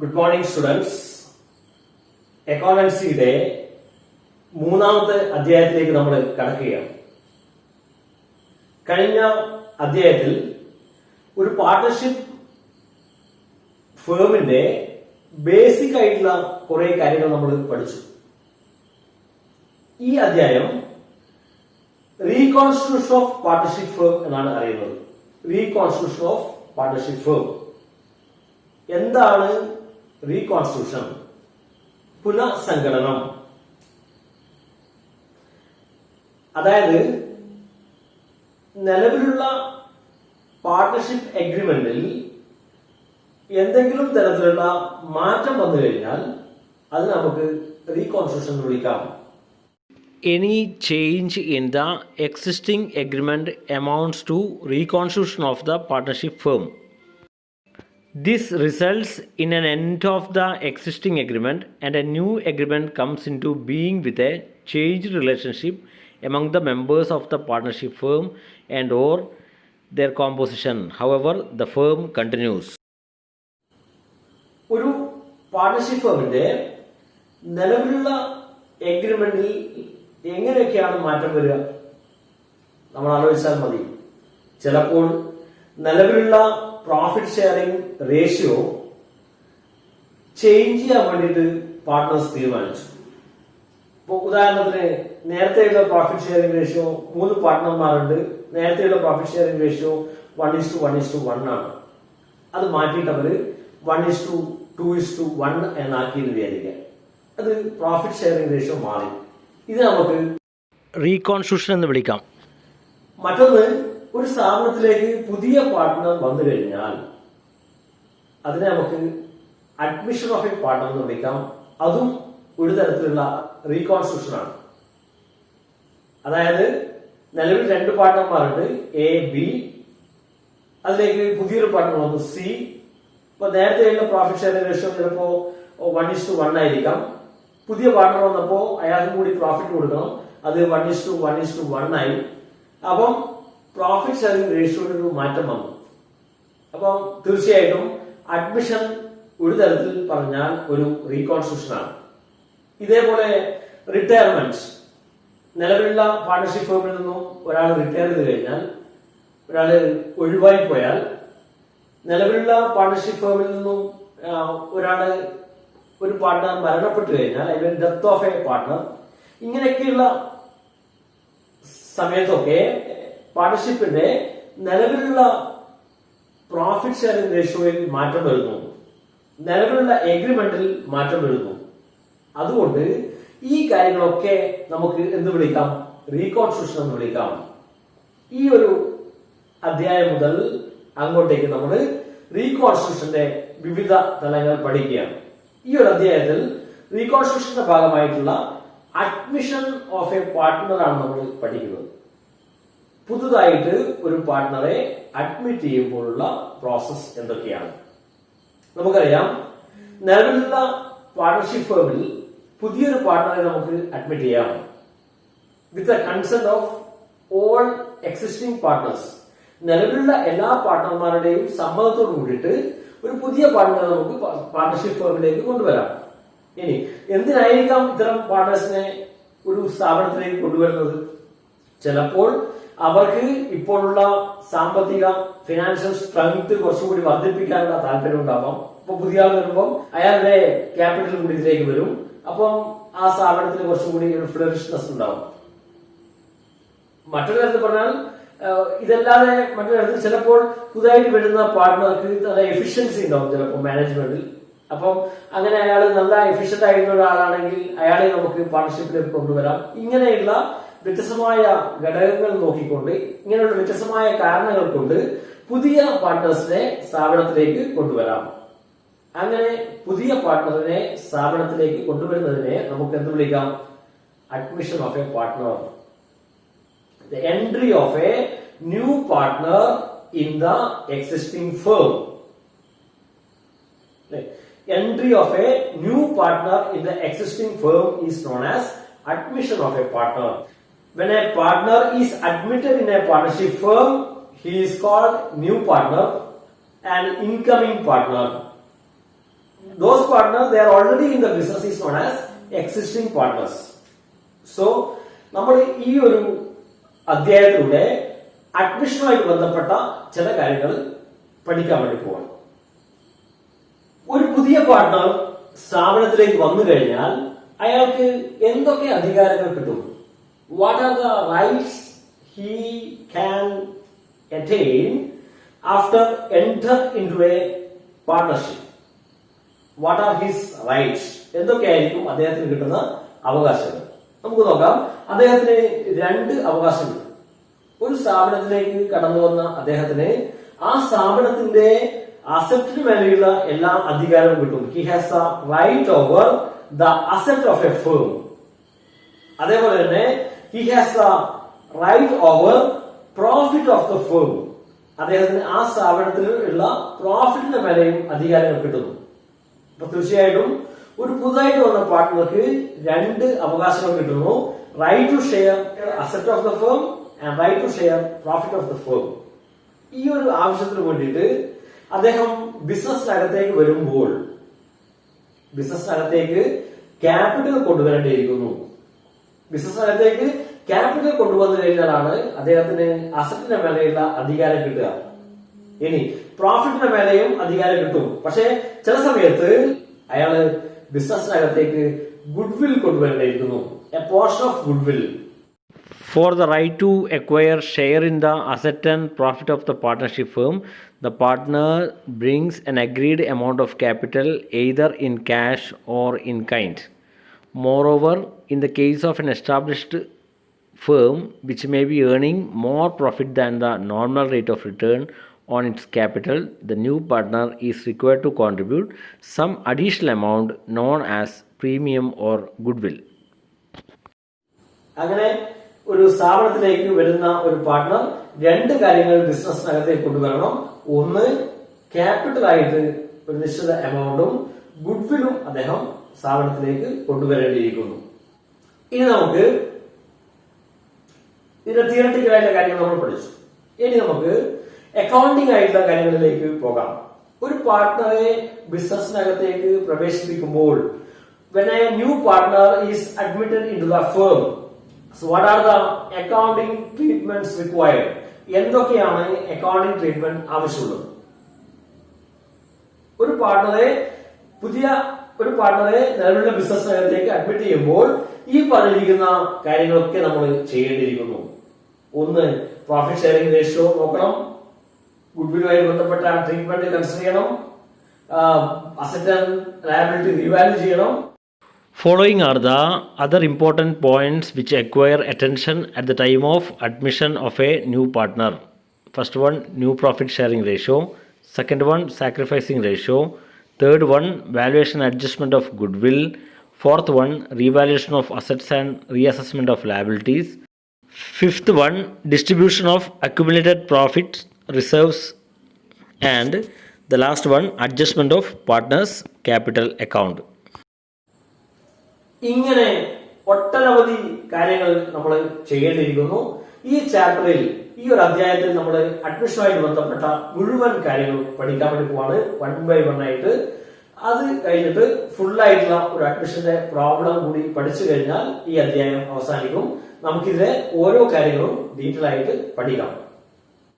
Good morning students. അക്കൗണ്ടൻസിയുടെ മൂന്നാമത്തെ അധ്യായത്തിലേക്ക് നമ്മൾ കടക്കുകയാണ്. കഴിഞ്ഞ അധ്യായത്തിൽ ഒരു പാർട്ണർഷിപ്പ് ഫേമിന്റെ ബേസിക് ആയിട്ടുള്ള കുറെ കാര്യങ്ങൾ നമ്മൾ പഠിച്ചു. ഈ അധ്യായം റീകോൺസ്റ്റിറ്റ്യൂഷൻ ഓഫ് പാർട്ണർഷിപ്പ് ഫേം എന്നാണ് അറിയുന്നത്. റീകോൺസ്റ്റിറ്റ്യൂഷൻ ഓഫ് പാർട്ണർഷിപ്പ് ഫേം എന്താണ്? റീകോൺസ്റ്റിറ്റ്യൂഷൻ, പുനഃസംഘടനം. അതായത് നിലവിലുള്ള പാർട്ണർഷിപ്പ് എഗ്രിമെന്റിൽ എന്തെങ്കിലും തരത്തിലുള്ള മാറ്റം വന്നു കഴിഞ്ഞാൽ അത് നമുക്ക് റീകോൺസ്റ്റിറ്റ്യൂഷൻ എന്ന് വിളിക്കാം. Any change in the existing agreement amounts to reconstitution of the partnership firm. This results in an end of the existing agreement and a new agreement comes into being with a changed relationship among the members of the partnership firm and or their composition. However, the firm continues. ഒരു partnership ഫേമിന്റെ നിലവിലുള്ള എഗ്രിമെന്റിൽ എങ്ങനെയൊക്കെയാണ് മാറ്റം വരിക നമ്മൾ ആലോചിച്ചാൽ മതി. ചിലപ്പോൾ നിലവിലുള്ള പ്രോഫിറ്റ് ഷെയറിംഗ് റേഷ്യോ ചേഞ്ച് ചെയ്യാൻ വേണ്ടിയിട്ട് പാർട്ട്നേഴ്സ് തീരുമാനിച്ചു. ഇപ്പോൾ ഉദാഹരണത്തിന് നേരത്തെയുള്ള പ്രോഫിറ്റ് ഷെയറിംഗ് റേഷ്യോ 3 പാർട്ട്ണർമാരുണ്ട്. നേരത്തെയുള്ള പ്രോഫിറ്റ് ഷെയറിംഗ് റേഷ്യോ 1:1:1 ആണ്. അത് മാറ്റിയിട്ട് അവര് 1:2:1 എന്നാക്കിയെന്ന് വിചാരിക്കുക. അത് പ്രോഫിറ്റ് ഷെയറിംഗ് റേഷ്യോ മാറി. ഇത് നമുക്ക് റീകോൺസ്റ്റിറ്റ്യൂഷൻ എന്ന് വിളിക്കാം. മറ്റൊന്ന്, ഒരു സ്ഥാപനത്തിലേക്ക് പുതിയ പാർട്ട്ണർ വന്നു കഴിഞ്ഞാൽ അതിനെ നമുക്ക് അഡ്മിഷൻ ഓഫ് എ പാർട്ട്ണർ എന്ന് വിളിക്കാം. അതും ഒരു തരത്തിലുള്ള റീകോൺസ്റ്റിറ്റ്യൂഷൻ ആണ്. അതായത് നിലവിൽ 2 പാർട്ട്ണർമാരുണ്ട്, എ, ബി. അതിലേക്ക് പുതിയൊരു പാർട്ട്ണർ വന്നു, സി. ഇപ്പൊ നേരത്തെയുള്ള പ്രോഫിറ്റ് ഷെയറിംഗ് റേഷ്യോ ചിലപ്പോ 1:1 ആയിരിക്കാം. പുതിയ പാർട്ട്ണർ വന്നപ്പോ അയാൾക്കും കൂടി പ്രോഫിറ്റ് കൊടുക്കണം, അത് 1:1:1 ആയി. അപ്പം പ്രോഫിറ്റ് ഷെയറിംഗ് റേഷ്യോയിൽ ഒരു മാറ്റം വന്നു. അപ്പം തീർച്ചയായിട്ടും അഡ്മിഷൻ ഒരു തരത്തിൽ പറഞ്ഞാൽ ഒരു റീകോൺസ്റ്റിറ്റ്യൂഷൻ ആണ്. ഇതേപോലെ റിട്ടയർമെന്റ്, നിലവിലുള്ള പാർട്ണർഷിപ്പ് ഫേമിൽ നിന്നും ഒരാൾ റിട്ടയർ ചെയ്ത് കഴിഞ്ഞാൽ, ഒരാൾ ഒഴിവായി പോയാൽ, നിലവിലുള്ള പാർട്ണർഷിപ്പ് ഫേമിൽ നിന്നും ഒരു പാർട്ട്ണർ മരണപ്പെട്ടു കഴിഞ്ഞാൽ, അല്ലെങ്കിൽ ഡെത്ത് ഓഫ് എ പാർട്ട്ണർ, ഇങ്ങനെയൊക്കെയുള്ള സമയത്തൊക്കെ പാർട്ണർഷിപ്പിന്റെ നിലവിലുള്ള പ്രോഫിറ്റ് ഷെയറിംഗ് റേഷ്യോയിൽ മാറ്റം വരുന്നു, നിലവിലുള്ള എഗ്രിമെന്റിൽ മാറ്റം വരുന്നു. അതുകൊണ്ട് ഈ കാര്യങ്ങളൊക്കെ നമുക്ക് എന്ത് വിളിക്കാം? റീകോൺസ്റ്റിറ്റ്യൂഷൻ എന്ന് വിളിക്കാം. ഈ ഒരു അധ്യായം മുതൽ അങ്ങോട്ടേക്ക് നമ്മൾ റീകോൺസ്റ്റിറ്റ്യൂഷന്റെ വിവിധ തലങ്ങൾ പഠിക്കുകയാണ്. ഈ ഒരു അധ്യായത്തിൽ റീകോൺസ്റ്റിറ്റ്യൂഷന്റെ ഭാഗമായിട്ടുള്ള അഡ്മിഷൻ ഓഫ് എ പാർട്ട്ണർ ആണ് നമ്മൾ പഠിക്കുന്നത്. പുതുതായിട്ട് ഒരു പാർട്ട്ണറെ അഡ്മിറ്റ് ചെയ്യുമ്പോഴുള്ള പ്രോസസ് എന്തൊക്കെയാണ്? നമുക്കറിയാം, നിലവിലുള്ള പാർട്ണർഷിപ്പ് ഫേമിൽ പുതിയൊരു പാർട്ട്ണറെ നമുക്ക് അഡ്മിറ്റ് ചെയ്യാം with the consent of all existing partners. നിലവിലുള്ള എല്ലാ പാർട്ട്ണർമാരുടെയും സമ്മതത്തോട് കൂടിയിട്ട് ഒരു പുതിയ പാർട്ട്ണറെ നമുക്ക് പാർട്ണർഷിപ്പ് ഫേമിലേക്ക് കൊണ്ടുവരാം. ഇനി എന്തിനായിരിക്കാം ഇത്തരം പാർട്ട്നേഴ്സിനെ ഒരു സ്ഥാപനത്തിലേക്ക് കൊണ്ടുവരുന്നത്? ചിലപ്പോൾ അവർക്ക് ഇപ്പോഴുള്ള സാമ്പത്തിക ഫിനാൻഷ്യൽ സ്ട്രെങ്ത് കുറച്ചുകൂടി വർദ്ധിപ്പിക്കാനുള്ള താല്പര്യം ഉണ്ടാവാം. അപ്പൊ പുതിയ ആൾ വരുമ്പോൾ അയാളുടെ ക്യാപിറ്റൽ കൂടി ഇതിലേക്ക് വരും. അപ്പം ആ സ്ഥാപനത്തിന് കുറച്ചുകൂടി ഒരു ഫ്ലറിഷ്നെസ് ഉണ്ടാവും. മറ്റൊരു തരത്തിൽ പറഞ്ഞാൽ, ഇതല്ലാതെ മറ്റൊരു തരത്തിൽ ചിലപ്പോൾ പുതുതായിട്ട് വരുന്ന പാർട്ട്ണർക്ക് നല്ല എഫിഷ്യൻസി ഉണ്ടാവും ചിലപ്പോൾ മാനേജ്മെന്റിൽ. അപ്പം അങ്ങനെ അയാൾ നല്ല എഫിഷ്യന്റ് ആയിട്ടുള്ള ഒരാളാണെങ്കിൽ അയാളെ നമുക്ക് പാർട്ണർഷിപ്പിലേക്ക് കൊണ്ടുവരാം. ഇങ്ങനെയുള്ള വ്യത്യസ്തമായ ഘടകങ്ങൾ നോക്കിക്കൊണ്ട്, ഇങ്ങനെയുള്ള വ്യത്യസ്തമായ കാരണങ്ങൾ കൊണ്ട് പുതിയ പാർട്ട്നേഴ്സിനെ സ്ഥാപനത്തിലേക്ക് കൊണ്ടുവരാം. അങ്ങനെ പുതിയ പാർട്ട്ണറിനെ സ്ഥാപനത്തിലേക്ക് കൊണ്ടുവരുന്നതിനെ നമുക്ക് എന്ത് വിളിക്കാം? Admission of A partner. The entry of a new partner in the existing firm. Entry of a new partner in the existing firm is known as admission of a partner. When a partner is admitted in a partnership firm, he is called new partner and incoming partner. those partners they are already in the business is known as existing partners. So നമ്മൾ ഈ ഒരു അധ്യായത്തിലൂടെ അഡ്മിഷനുമായിട്ട് ബന്ധപ്പെട്ട ചില കാര്യങ്ങൾ പഠിക്കാൻ വേണ്ടി പോവാണ്. ഒരു പുതിയ പാർട്ണർ സ്ഥാപനത്തിലേക്ക് വന്നു കഴിഞ്ഞാൽ അയാൾക്ക് എന്തൊക്കെ അധികാരങ്ങൾ കിട്ടും? What are the rights he can attain after enter into a partnership? What are his rights? എന്തൊക്കെയായിരിക്കും അദ്ദേഹത്തിന് കിട്ടുന്ന അവകാശങ്ങൾ? നമുക്ക് നോക്കാം. അദ്ദേഹത്തിന് 2 അവകാശങ്ങൾ. ഒരു സ്ഥാപനത്തിലേക്ക് കടന്നു വന്ന അദ്ദേഹത്തിന് ആ സ്ഥാപനത്തിന്റെ അസറ്റിന് മേലെയുള്ള എല്ലാ അധികാരവും കിട്ടും. He has a right over the asset of a firm. അതേപോലെ തന്നെ he has a right over profit of the firm. അദ്ദേഹത്തിന് ആ സ്ഥാപനത്തിൽ ഉള്ള പ്രോഫിറ്റിന്റെ മേലെയും അധികാരങ്ങൾ കിട്ടുന്നു. അപ്പൊ തീർച്ചയായിട്ടും ഒരു പുതുതായിട്ട് വന്ന പാർട്ട്ണർക്ക് 2 അവകാശങ്ങൾ കിട്ടുന്നു. Right to share asset of the firm and right to share profit of the firm. ഈ ഒരു ആവശ്യത്തിന് വേണ്ടിയിട്ട് അദ്ദേഹം ബിസിനസ്സിനകത്തേക്ക് വരുമ്പോൾ ബിസിനസ്സിനകത്തേക്ക് ക്യാപിറ്റൽ കൊണ്ടുവരേണ്ടിയിരിക്കുന്നു. ബിസിനസ്സിനകത്തേക്ക് ക്യാപിറ്റൽ കൊണ്ടുവന്നു കഴിഞ്ഞാലാണ് അദ്ദേഹത്തിന് അസറ്റിന്റെ മേലെയുള്ള അധികാരം കിട്ടുക. ഇനി പ്രോഫിറ്റിന്റെ മേലെയും അധികാരം കിട്ടും. പക്ഷെ ചില സമയത്ത് അയാള് ബിസിനസ്സിനകത്തേക്ക് ഗുഡ്വിൽ കൊണ്ടുവരേണ്ടിയിരിക്കുന്നു. A portion of goodwill. For the right to acquire share in the asset and profit of the partnership firm, the partner brings an agreed amount of capital either in cash or in kind. Moreover, in the case of an established firm which may be earning more profit than the normal rate of return on its capital, the new partner is required to contribute some additional amount known as premium or goodwill. അങ്ങനെ ഒരു സ്ഥാപനത്തിലേക്ക് വരുന്ന ഒരു partner 2 കാര്യങ്ങൾ ബിസിനസ്സിനകത്തേക്ക് കൊണ്ടുവരണം. ഒന്ന്, capital ആയിട്ട് ഒരു നിശ്ചിത എമൗണ്ടും ഗുഡ്വില്ലും അദ്ദേഹം സ്ഥാപനത്തിലേക്ക് കൊണ്ടുവരേണ്ടിയിരിക്കുന്നു. ഇനി നമുക്ക് ഇതിന്റെ തിയററ്റിക്കലായിട്ടുള്ള കാര്യങ്ങൾ നമ്മൾ പഠിച്ചു. ഇനി നമുക്ക് അക്കൗണ്ടിംഗ് ആയിട്ടുള്ള കാര്യങ്ങളിലേക്ക് പോകാം. ഒരു പാർട്ണറെ ബിസിനസ്സിനകത്തേക്ക് പ്രവേശിപ്പിക്കുമ്പോൾ when a new partner is admitted into the firm, so what are the accounting treatments required? എന്തൊക്കെയാണ് അക്കൗണ്ടിംഗ് ട്രീറ്റ്മെന്റ് ആവശ്യമുള്ളത്? ഒരു പാർട്ണറെ നിലവിലുള്ള ബിസിനസ്സിനകത്തേക്ക് അഡ്മിറ്റ് ചെയ്യുമ്പോൾ ഈ പറഞ്ഞിരിക്കുന്ന കാര്യങ്ങളൊക്കെ നമ്മൾ ചെയ്യേണ്ടിയിരിക്കുന്നു. ഒന്ന്, പ്രോഫിറ്റ് ഷെയറിംഗ് റേഷ്യോ നോക്കണം. ഗുഡ്വില്ലുമായി ബന്ധപ്പെട്ട ട്രീറ്റ്മെന്റ് കൺസിഡർ ചെയ്യണം. അസറ്റ് ആൻഡ് ലയബിലിറ്റി റീവാല്യൂ ചെയ്യണം. Following are the other important points which acquire attention at the time of admission of a new partner. First one, new profit sharing ratio. Second one, sacrificing ratio. Third one, valuation adjustment of goodwill. Fourth one, revaluation of assets and reassessment of liabilities. Fifth one, distribution of accumulated profits, reserves. And the last one, adjustment of partners' capital account. ഇങ്ങനെ ഒട്ടനവധി കാര്യങ്ങൾ നമ്മൾ ചെയ്യേണ്ടിയിരിക്കുന്നു. ഈ ചാപ്റ്ററിൽ, ഈ ഒരു അധ്യായത്തിൽ നമ്മൾ അഡ്മിഷനുമായിട്ട് ബന്ധപ്പെട്ട മുഴുവൻ കാര്യങ്ങളും പഠിക്കാൻ വേണ്ടി പോവാണ്, 1 by 1 ആയിട്ട്. അത് കഴിഞ്ഞിട്ട് ഫുള്ളായിട്ടുള്ള ഒരു അഡ്മിഷന്റെ പ്രോബ്ലം കൂടി പഠിച്ചു കഴിഞ്ഞാൽ ഈ അധ്യായം അവസാനിക്കും. നമുക്കിതിലെ ഓരോ കാര്യങ്ങളും ഡീറ്റെയിൽ ആയിട്ട് പഠിക്കാം.